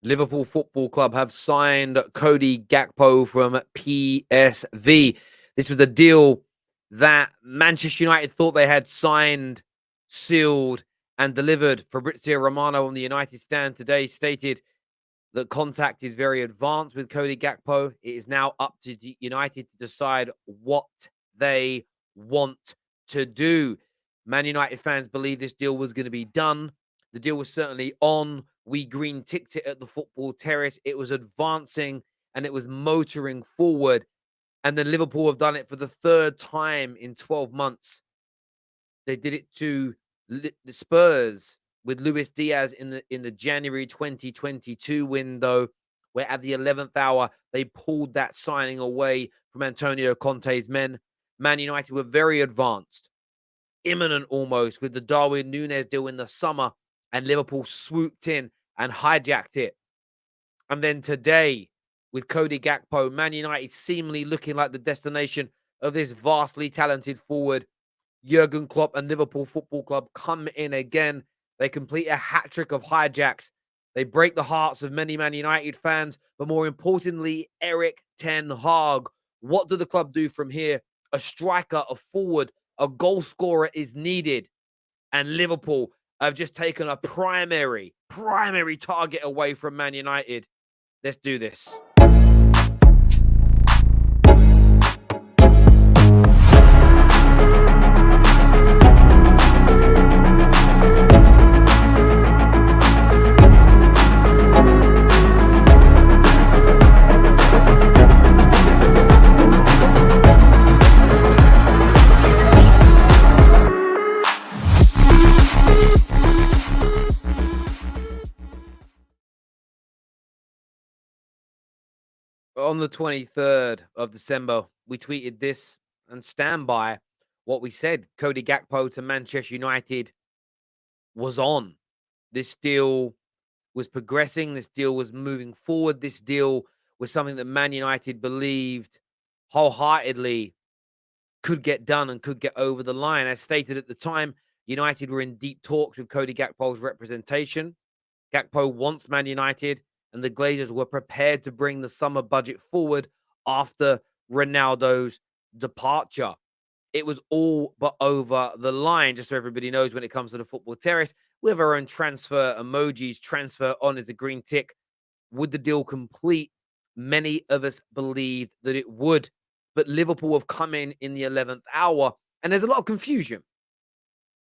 Liverpool Football Club have signed Cody Gakpo from PSV. This was a deal that Manchester United thought they had signed, sealed, and delivered. Fabrizio Romano on the United stand today stated that contact is very advanced with Cody Gakpo. It is now up to United to decide what they want to do. Man United fans believe this deal was going to be done. The deal was certainly on. We green ticked it at the football terrace. It was advancing and it was motoring forward. And then Liverpool have done it for the third time in 12 months. They did it to the Spurs with Luis Diaz in the January 2022 window, where at the 11th hour they pulled that signing away from Antonio Conte's men. Man United were very advanced, imminent almost, with the Darwin Núñez deal in the summer, and Liverpool swooped in and hijacked it. And then today, with Cody Gakpo, Man United seemingly looking like the destination of this vastly talented forward. Jurgen Klopp and Liverpool Football Club come in again. They complete a hat trick of hijacks. They break the hearts of many Man United fans, but more importantly, Eric Ten Hag. What do the club do from here? A striker, a forward, a goal scorer is needed. And Liverpool have just taken a primary target away from Man United. Let's do this. On the 23rd of December, we tweeted this and stand by what we said. Cody Gakpo to Manchester United was on. This deal was progressing. This deal was moving forward. This deal was something that Man United believed wholeheartedly could get done and could get over the line. As stated at the time, United were in deep talks with Cody Gakpo's representation. Gakpo wants Man United, and the Glazers were prepared to bring the summer budget forward after Ronaldo's departure. It was all but over the line, just so everybody knows when it comes to the football terrace. We have our own transfer emojis. Transfer on is a green tick. Would the deal complete? Many of us believed that it would, but Liverpool have come in the 11th hour, and there's a lot of confusion.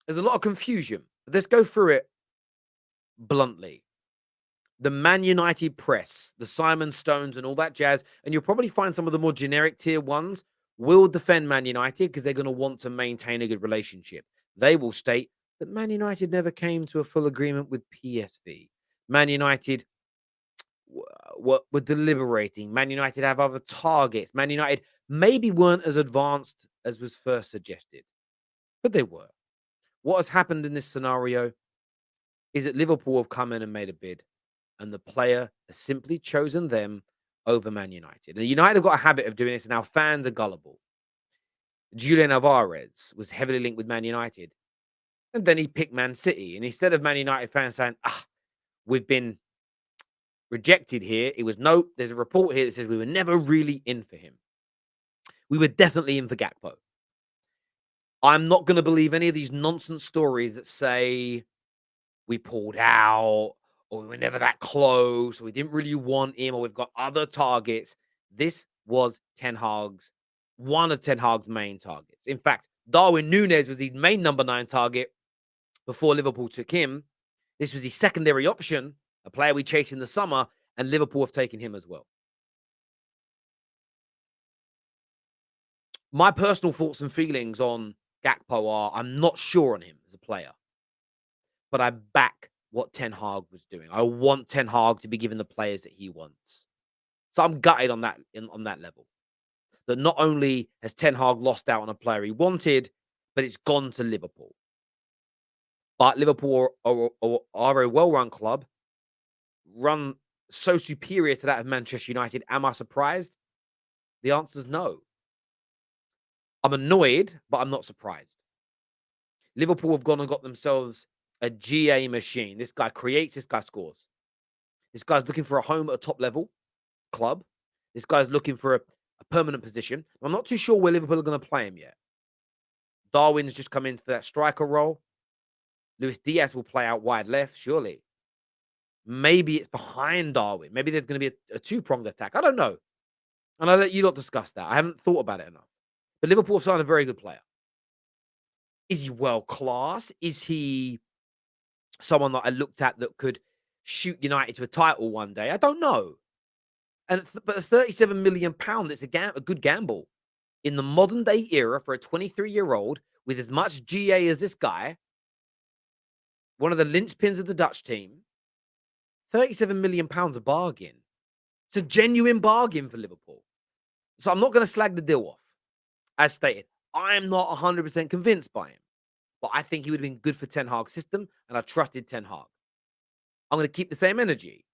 There's a lot of confusion. Let's go through it bluntly. The Man United press, the Simon Stones and all that jazz, and you'll probably find some of the more generic tier ones will defend Man United because they're going to want to maintain a good relationship. They will state that Man United never came to a full agreement with PSV. Man United were deliberating. Man United have other targets. Man United maybe weren't as advanced as was first suggested, but they were. What has happened in this scenario is that Liverpool have come in and made a bid, and the player has simply chosen them over Man United. And United have got a habit of doing this, and our fans are gullible. Julian Alvarez was heavily linked with Man United, and then he picked Man City. And instead of Man United fans saying, we've been rejected here, it was no, there's a report here that says we were never really in for him. We were definitely in for Gakpo. I'm not going to believe any of these nonsense stories that say we pulled out or we were never that close or we didn't really want him or we've got other targets. This was one of Ten Hag's main targets. In fact, Darwin Núñez was his main number 9 target before Liverpool took him. This was his secondary option, a player we chased in the summer, and Liverpool have taken him as well. My personal thoughts and feelings on Gakpo are I'm not sure on him as a player, but I back what Ten Hag was doing. I want Ten Hag to be given the players that he wants. So I'm gutted on that level. That not only has Ten Hag lost out on a player he wanted, but it's gone to Liverpool. But Liverpool are a well-run club, run so superior to that of Manchester United. Am I surprised? The answer is no. I'm annoyed, but I'm not surprised. Liverpool have gone and got themselves a GA machine. This guy creates, this guy scores. This guy's looking for a home at a top level club. This guy's looking for a permanent position. I'm not too sure where Liverpool are going to play him yet. Darwin's just come in for that striker role. Luis Diaz will play out wide left, surely. Maybe it's behind Darwin. Maybe there's going to be a two-pronged attack. I don't know. And I'll let you lot discuss that. I haven't thought about it enough. But Liverpool have signed a very good player. Is he world class? Is he someone that I looked at that could shoot United to a title one day? I don't know. But a £37 million, it's a good gamble. In the modern day era for a 23-year-old with as much GA as this guy, one of the linchpins of the Dutch team, £37 million a bargain. It's a genuine bargain for Liverpool. So I'm not going to slag the deal off. As stated, I'm not 100% convinced by him. But I think he would have been good for Ten Hag's system, and I trusted Ten Hag. I'm going to keep the same energy.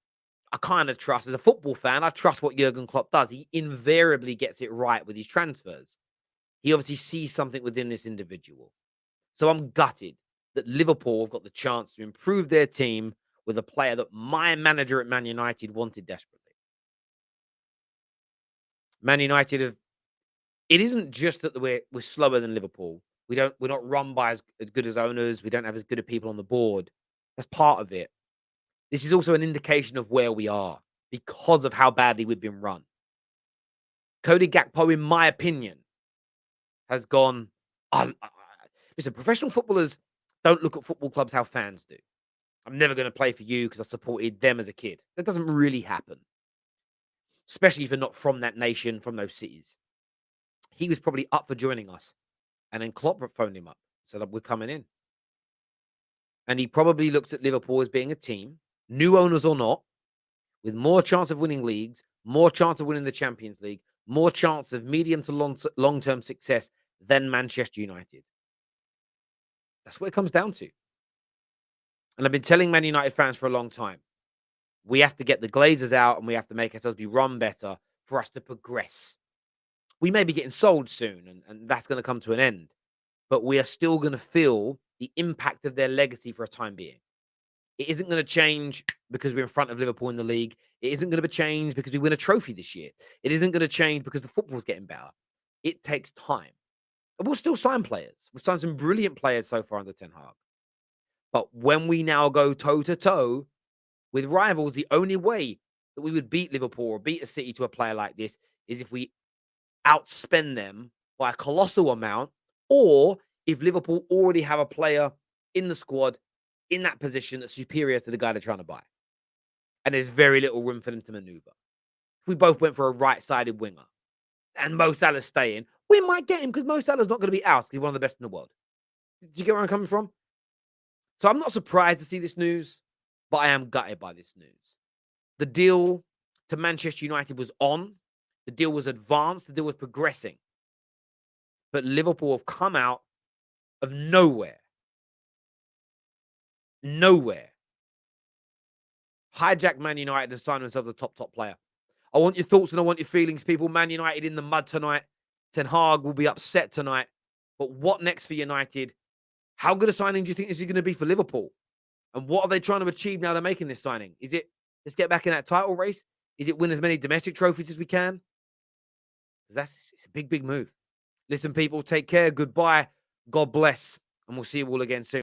I kind of trust, as a football fan, I trust what Jurgen Klopp does. He invariably gets it right with his transfers. He obviously sees something within this individual. So I'm gutted that Liverpool have got the chance to improve their team with a player that my manager at Man United wanted desperately. Man United have. It isn't just that we're slower than Liverpool. We're not run by as good as owners. We don't have as good of people on the board. That's part of it. This is also an indication of where we are because of how badly we've been run. Cody Gakpo, in my opinion, has gone. Listen, professional footballers don't look at football clubs how fans do. I'm never going to play for you because I supported them as a kid. That doesn't really happen, especially if you're not from that nation, from those cities. He was probably up for joining us, and then Klopp phoned him up, said, "We're coming in." And he probably looks at Liverpool as being a team, new owners or not, with more chance of winning leagues, more chance of winning the Champions League, more chance of medium to long-term success than Manchester United. That's what it comes down to. And I've been telling Man United fans for a long time, we have to get the Glazers out and we have to make ourselves be run better for us to progress. We may be getting sold soon, and that's going to come to an end. But we are still going to feel the impact of their legacy for a time being. It isn't going to change because we're in front of Liverpool in the league. It isn't going to change because we win a trophy this year. It isn't going to change because the football's getting better. It takes time. And we'll still sign players. We've signed some brilliant players so far under Ten Hag. But when we now go toe-to-toe with rivals, the only way that we would beat Liverpool or beat a City to a player like this is if we outspend them by a colossal amount, or if Liverpool already have a player in the squad in that position that's superior to the guy they're trying to buy. And there's very little room for them to maneuver. If we both went for a right-sided winger and Mo Salah's staying, we might get him because Mo Salah's not going to be out because he's one of the best in the world. Did you get where I'm coming from? So I'm not surprised to see this news, but I am gutted by this news. The deal to Manchester United was on. The deal was advanced. The deal was progressing. But Liverpool have come out of nowhere. Hijack Man United and sign themselves a top player. I want your thoughts and I want your feelings, people. Man United in the mud tonight. Ten Hag will be upset tonight. But what next for United? How good a signing do you think this is going to be for Liverpool? And what are they trying to achieve now they're making this signing? Is it, let's get back in that title race? Is it win as many domestic trophies as we can? Because it's a big move. Listen, people, take care. Goodbye. God bless. And we'll see you all again soon.